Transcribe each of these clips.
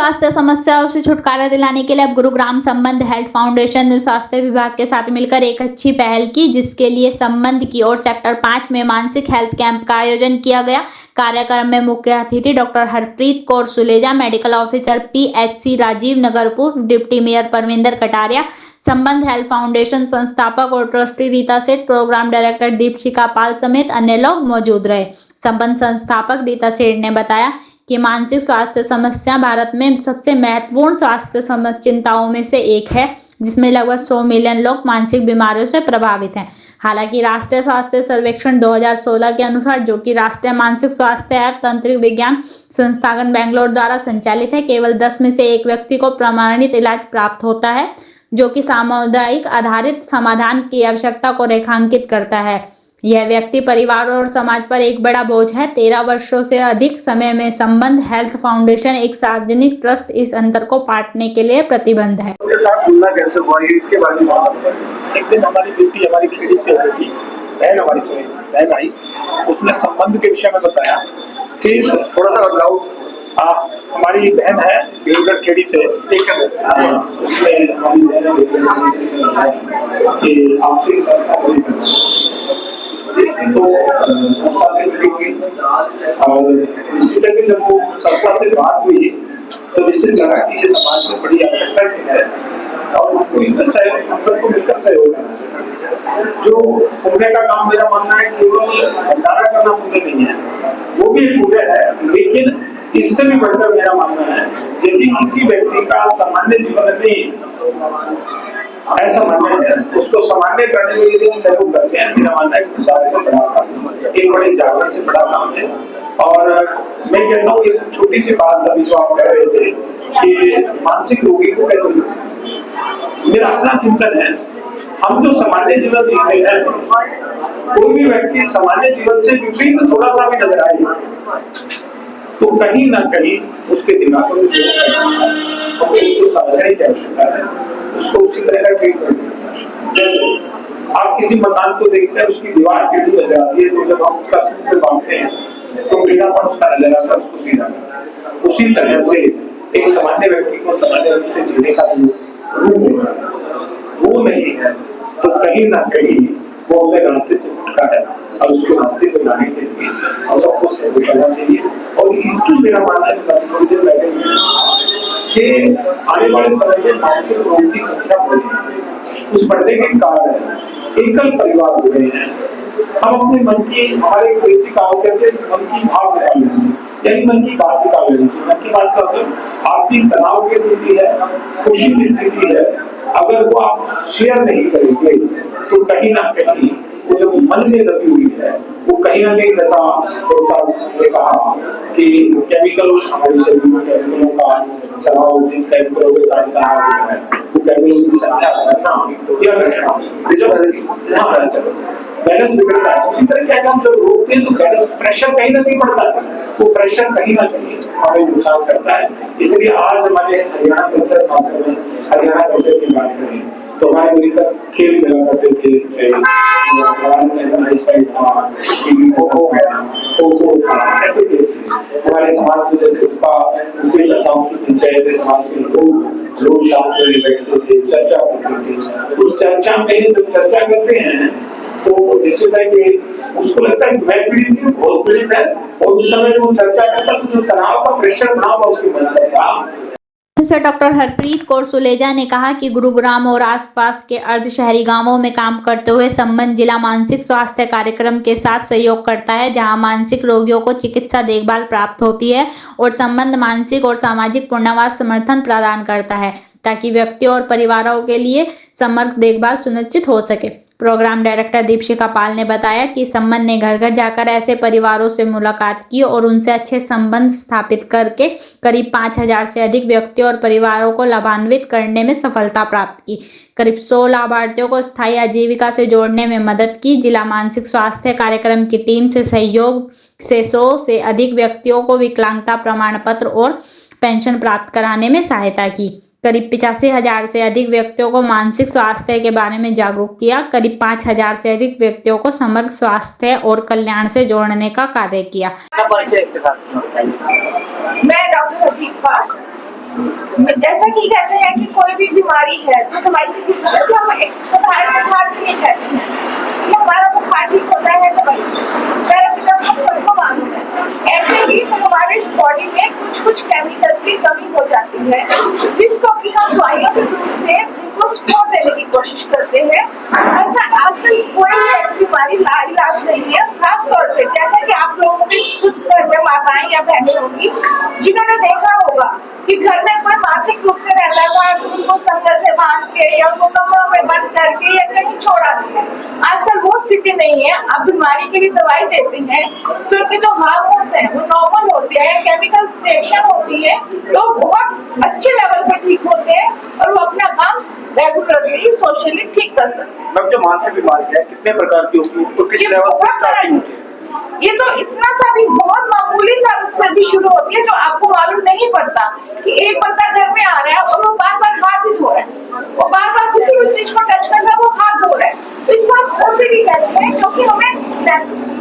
स्वास्थ्य समस्याओं से छुटकारा दिलाने के लिए अब गुरुग्राम संबंध हेल्थ फाउंडेशन ने स्वास्थ्य विभाग के साथ मिलकर एक अच्छी पहल की, जिसके लिए संबंध की ओर सेक्टर 5 में मानसिक हेल्थ कैंप का आयोजन किया गया। कार्यक्रम में मुख्य अतिथि doctor Harpreet Kaur Suleja, medical officer PHC Rajiv Nagarpur, deputy mayor Parvinder Kataria, Sambandh health foundation संस्थापक और ट्रस्टी रीता सेठ, प्रोग्राम डायरेक्टर दीपशिखा पाल समेत अन्य लोग मौजूद रहे। संबंध संस्थापक रीता सेठ ने बताया कि मानसिक स्वास्थ्य समस्या भारत में सबसे महत्वपूर्ण स्वास्थ्य चिंताओं में से एक है, जिसमें लगभग 100 मिलियन लोग मानसिक बीमारियों से प्रभावित हैं। हालांकि राष्ट्रीय स्वास्थ्य सर्वेक्षण 2016 के अनुसार, जो कि राष्ट्रीय मानसिक स्वास्थ्य एवं तंत्रिक विज्ञान संस्थान बेंगलोर द्वारा संचालित है, केवल 10 में से 1 व्यक्ति को प्रमाणित इलाज प्राप्त होता है, जो कि सामुदायिक आधारित समाधान की आवश्यकता को रेखांकित करता है। यह व्यक्ति, परिवार और समाज पर एक बड़ा बोझ है। 13 वर्षों से अधिक समय में संबंध हेल्थ फाउंडेशन एक सार्वजनिक ट्रस्ट इस अंतर को पाटने के लिए प्रतिबद्ध है। साथ जुड़ना कैसे हुआ, इसके बारे में एक दिन हमारी बेटी हमारी खेड़ी से बेटी बहन हमारी से बहन आई, उसने संबंध के विषय में बताया। फिर थोड़ा सा बदलाव, हमारी बहन है देवगढ़ खेड़ी से, उसने हमारी आपसी संस्था तो संस्था से मिली और निश्चित है कि जब वो संस्था से बात हुई तो निश्चित लगा कि ये समाज में बड़ी आवश्यकता की है और उनको इसमें सहयोग, हम सबको मिलकर सहयोग करना चाहिए। जो पुण्य का काम, मेरा मानना है केवल भंडारा करना पुण्य नहीं है, वो भी एक पुण्य है, लेकिन इससे भी बढ़कर मेरा मानना है यदि किसी व्यक्ति का सामान्य जीवन में ऐसा मानना है, उसको सामान्य करने में यदि हम सहयोग करते हैं, मेरा मानना है भंडारे से बड़ा काम, एक बड़े जागरण से बड़ा काम है। और मैं कहता हूँ एक छोटी सी बात अभी जो आप कह रहे थे कि मानसिक रोगी को कैसे, मेरा अपना चिंतन है, हम जो सामान्य जीवन जीते हैं, कोई भी व्यक्ति सामान्य जीवन से विपरीत थोड़ा सा भी नजर आए तो कहीं ना कहीं उसके दिमाग में उसको समझने की आवश्यकता है, उसको उसी तरह का ट्रीटमेंट। जैसे आप किसी मकान को देखते हैं, उसकी दीवार टेढ़ी नजर आती है, तो जब हम उसका सूत्र बांधते हैं तो टेढ़ापन उसका नजर आता है, उसको सीधा। उसी तरह से एक सामान्य व्यक्ति को सामान्य रूप से जीने का रूप वो नहीं है, तो कहीं ना कहीं वो अपने रास्ते से उठता है और उसके रास्ते पर लाने के लिए हम सबको सहयोग करना चाहिए। और इसकी मेरा मानना है थोड़ी देर पहले कि आने वाले समय में मानसिक रोग की संख्या बढ़ेगी। उस बढ़ने के कारण एकल परिवार हो गए हैं। हम अपने मन की, हमारे बेसिक काम करते हैं, मन की भाव निकाल लेंगे, यानी मन की बात निकाल लेंगे। मन की बात का मतलब आपकी तनाव की स्थिति है, खुशी की स्थिति है, अगर वो आप शेयर नहीं करेंगे तो कहीं ना कहीं वो जो मन में दबी हुई है वो कहीं ना कहीं, जैसा ने कहा कि केमिकल हमारे शरीर में केमिकलों का चलाव, जिन केमिकलों के कारण है वो केमिकल की संख्या बढ़ना या घटना, बैलेंस बिगड़ता है। उसी तरह क्या हम जब रोकते हैं तो बैलेंस, प्रेशर कहीं ना कहीं बढ़ता है, वो प्रेशर कहीं ना कहीं हमें नुकसान करता है। इसलिए आज हमारे हरियाणा कल्चर, खासकर में हरियाणा कल्चर की बात करें तो हमारे मिलकर खेल खेला करते थे, हमारे समाज में जैसे पंचायत समाज के लोग शाम से बैठते थे, चर्चा करते थे। उस चर्चा में जब चर्चा करते हैं तो निश्चित है कि उसको लगता है मैं पीड़ित हूँ, बहुत पीड़ित है, और उस समय जो चर्चा करता तो जो तनाव का प्रेशर बना हुआ उसके मन में था। डॉक्टर हरप्रीत कौर सुलेजा ने कहा कि गुरुग्राम और आसपास के अर्ध शहरी गांवों में काम करते हुए संबंध जिला मानसिक स्वास्थ्य कार्यक्रम के साथ सहयोग करता है, जहां मानसिक रोगियों को चिकित्सा देखभाल प्राप्त होती है और संबंध मानसिक और सामाजिक पुनर्वास समर्थन प्रदान करता है, ताकि व्यक्तियों और परिवारों के लिए समग्र देखभाल सुनिश्चित हो सके। प्रोग्राम डायरेक्टर दीपशिखा पाल ने बताया कि संबंध ने घर घर जाकर ऐसे परिवारों से मुलाकात की और उनसे अच्छे संबंध स्थापित करके करीब 5000 से अधिक व्यक्तियों और परिवारों को लाभान्वित करने में सफलता प्राप्त की। करीब 100 लाभार्थियों को स्थायी आजीविका से जोड़ने में मदद की। जिला मानसिक स्वास्थ्य कार्यक्रम की टीम से सहयोग से 100 से अधिक व्यक्तियों को विकलांगता प्रमाण पत्र और पेंशन प्राप्त कराने में सहायता की। करीब 85,000 से अधिक व्यक्तियों को मानसिक स्वास्थ्य के बारे में जागरूक किया। करीब 5,000 से अधिक व्यक्तियों को समग्र स्वास्थ्य और कल्याण से जोड़ने का कार्य किया। मैं डॉक्टर हरप्रीत कौर जैसा कि कहते हैं कि कोई भी बीमारी है तो दवाई से ठीक, जैसे हम एक साधारण बुखार के लिए कहते हैं कि हमारा बुखार ठीक होता है दवाई से, पैरासीटामोल सबको मालूम है। ऐसे ही तो हमारे बॉडी में कुछ कुछ केमिकल्स की कमी हो जाती है, जिसको कि हम दवाइयों के रूप से उनको स्टोर देने की कोशिश करते हैं। ऐसा आजकल कोई ऐसी बीमारी लाइलाज नहीं है, खास तौर पे जैसा कि आप लोगों की कुछ घर में माताएं या बहनें होंगी जिन्होंने देखा होगा कि घर में कोई मानसिक रूप से रहता था तो उनको संगल से बांध के या उनको कमरों में बंद करके या कहीं छोड़ा दिया। आजकल वो स्थिति नहीं है। आप बीमारी के लिए दवाई देते हैं तो उनके जो हार्मोन्स हैं वो नॉर्मल होते हैं, केमिकल सिलेक्शन होती है तो बहुत अच्छे लेवल पे ठीक होते हैं और वो अपना काम रेगुलरली सोशली ठीक कर सकते हैं। मैम, जो मानसिक बीमारी है कितने प्रकार की होती है, तो किस ये लेवल पर बहुत स्टार्टिंग तरह होती है? ये तो इतना सा भी बहुत मामूली सा से भी शुरू होती है जो आपको मालूम नहीं पड़ता कि एक बंदा घर में आ रहा है और वो बार बार हाथ ही धो रहा है, वो बार बार किसी भी चीज को टच कर रहा है, वो हाथ धो रहा है, तो इसको हम ओसीडी कहते हैं, जो कि हमें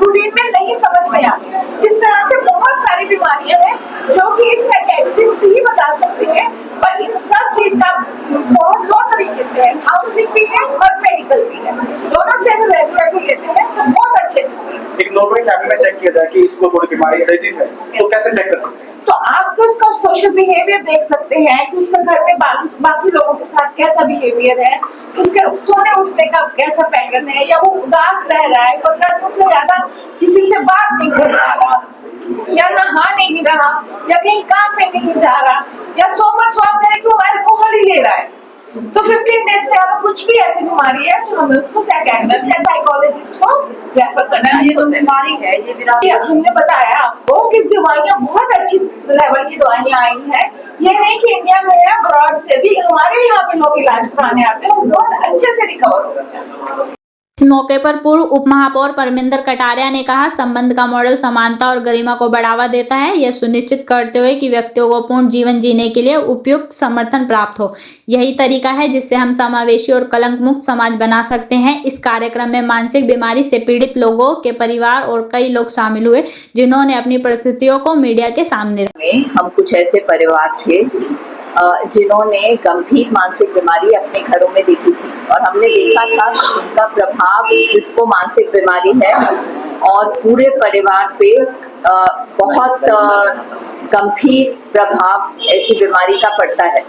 रूटीन में नहीं समझ में आती। इस तरह से बहुत सारी बीमारियां हैं जो कि इन साइकियाट्रिस्ट ही बता सकते हैं, पर इन सब चीज का बहुत दो तरीके से है, काउंसलिंग भी है और मेडिकल भी है, दोनों से अगर रेगुलरली लेते हैं तो बहुत अच्छे से। एक नॉर्मल फैमिली में चेक किया जाए कि इसको थोड़ी बीमारी डिजीज है तो कैसे चेक कर सकते हैं? तो आप तो उसका सोशल बिहेवियर देख सकते हैं कि उसका घर में बाकी लोगों के साथ कैसा बिहेवियर है, उसके सोने उठने का कैसा पैटर्न है, या वो उदास रह रहा है, 15 दिन से ज्यादा किसी से बात नहीं कर रहा, या नहा नहीं रहा, या कहीं काम पे नहीं जा रहा, या सोमर स्वाब करे तो अल्कोहल ही ले रहा है, तो 15 दिन से ज्यादा कुछ भी ऐसी बीमारी है तो हमें उसको साइकियाट्रिस्ट या साइकोलॉजिस्ट को रेफर करना है। ये तो बीमारी है, ये हमने बताया आपको कि दवाइयाँ बहुत अच्छी लेवल की दवाइयाँ आई हैं। ये नहीं कि इंडिया में या अब्रॉड से भी हमारे यहाँ पे लोग इलाज कराने आते हैं और बहुत अच्छे से रिकवर हो जाते हैं। इस मौके पर पूर्व उप महापौर परमिंदर कटारिया ने कहा, संबंध का मॉडल समानता और गरिमा को बढ़ावा देता है, यह सुनिश्चित करते हुए कि व्यक्तियों को पूर्ण जीवन जीने के लिए उपयुक्त समर्थन प्राप्त हो। यही तरीका है जिससे हम समावेशी और कलंक मुक्त समाज बना सकते हैं। इस कार्यक्रम में मानसिक बीमारी से पीड़ित लोगों के परिवार और कई लोग शामिल हुए, जिन्होंने अपनी परिस्थितियों को मीडिया के सामने रखा। हम कुछ ऐसे परिवार थे जिन्होंने गंभीर मानसिक बीमारी अपने घरों में देखी थी और हमने देखा था कि उसका प्रभाव जिसको मानसिक बीमारी है और पूरे परिवार पे बहुत गंभीर प्रभाव ऐसी बीमारी का पड़ता है।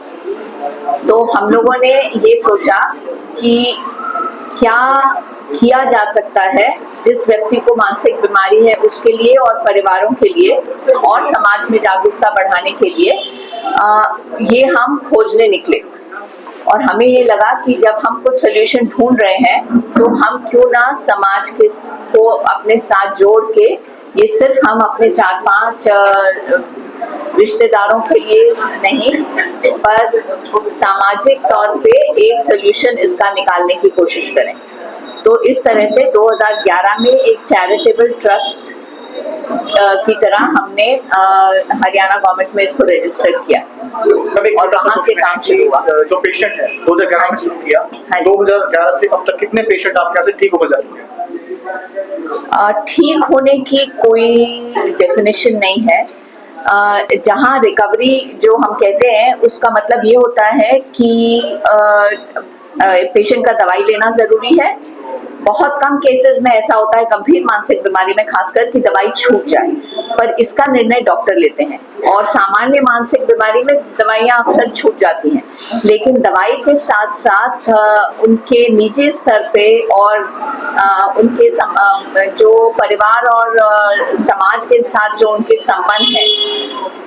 तो हम लोगों ने ये सोचा कि क्या किया जा सकता है जिस व्यक्ति को मानसिक बीमारी है उसके लिए और परिवारों के लिए और समाज में जागरूकता बढ़ाने के लिए ये हम खोजने निकले। और हमें ये लगा कि जब हम कुछ सोल्यूशन ढूंढ रहे हैं तो हम क्यों ना समाज के को अपने साथ जोड़ के, ये सिर्फ हम अपने 4-5 रिश्तेदारों के लिए नहीं पर सामाजिक तौर पे एक सोल्यूशन इसका निकालने की कोशिश करें। तो इस तरह से 2011 में एक चैरिटेबल ट्रस्ट की तरह हमने हरियाणा गवर्नमेंट में इसको रजिस्टर किया और वहाँ से काम शुरू हुआ। जो पेशेंट है 2011 में शुरू किया, 2011 से अब तक कितने पेशेंट आपके यहाँ से ठीक होकर जा चुके हैं? ठीक होने की कोई डेफिनेशन नहीं है। जहाँ रिकवरी जो हम कहते हैं उसका मतलब ये होता है कि पेशेंट का दवाई लेना जरूरी है। बहुत कम केसेस में ऐसा होता है गंभीर मानसिक बीमारी में खासकर कि दवाई छूट जाए, पर इसका निर्णय डॉक्टर लेते हैं। और सामान्य मानसिक बीमारी में दवाइयाँ अक्सर छूट जाती हैं, लेकिन दवाई के साथ साथ उनके निजी स्तर पे और उनके जो परिवार और समाज के साथ जो उनके संबंध है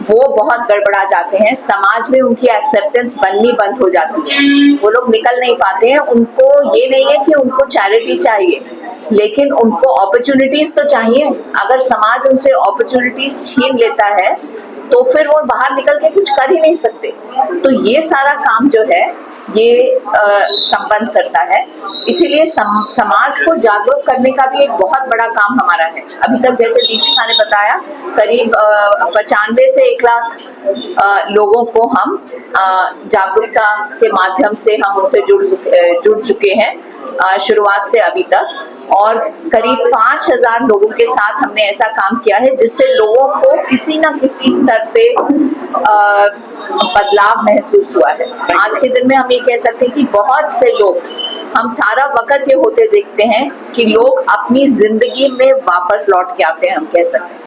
वो बहुत गड़बड़ा जाते हैं। समाज में उनकी एक्सेप्टेंस बननी बंद हो जाती है, वो लोग निकल नहीं पाते हैं। उनको ये नहीं है कि उनको चैरिटी चाहिए, लेकिन उनको अपॉर्चुनिटीज तो चाहिए। अगर समाज उनसे अपॉर्चुनिटीज छीन लेता है तो फिर वो बाहर निकल के कुछ कर ही नहीं सकते। तो ये सारा काम जो है ये संबंध करता है। इसीलिए समाज को जागरूक करने का भी एक बहुत बड़ा काम हमारा है। अभी तक जैसे दीक्षिता ने बताया करीब 95 से 1 लाख लोगों को हम जागरूकता के माध्यम से हम उनसे जुड़ चुके हैं शुरुआत से अभी तक। और करीब 5000 लोगों के साथ हमने ऐसा काम किया है जिससे लोगों को किसी न किसी स्तर पे बदलाव महसूस हुआ है। आज के दिन में हम ये कह सकते हैं कि बहुत से लोग, हम सारा वक्त ये होते देखते हैं कि लोग अपनी जिंदगी में वापस लौट के आते हैं, हम कह सकते हैं।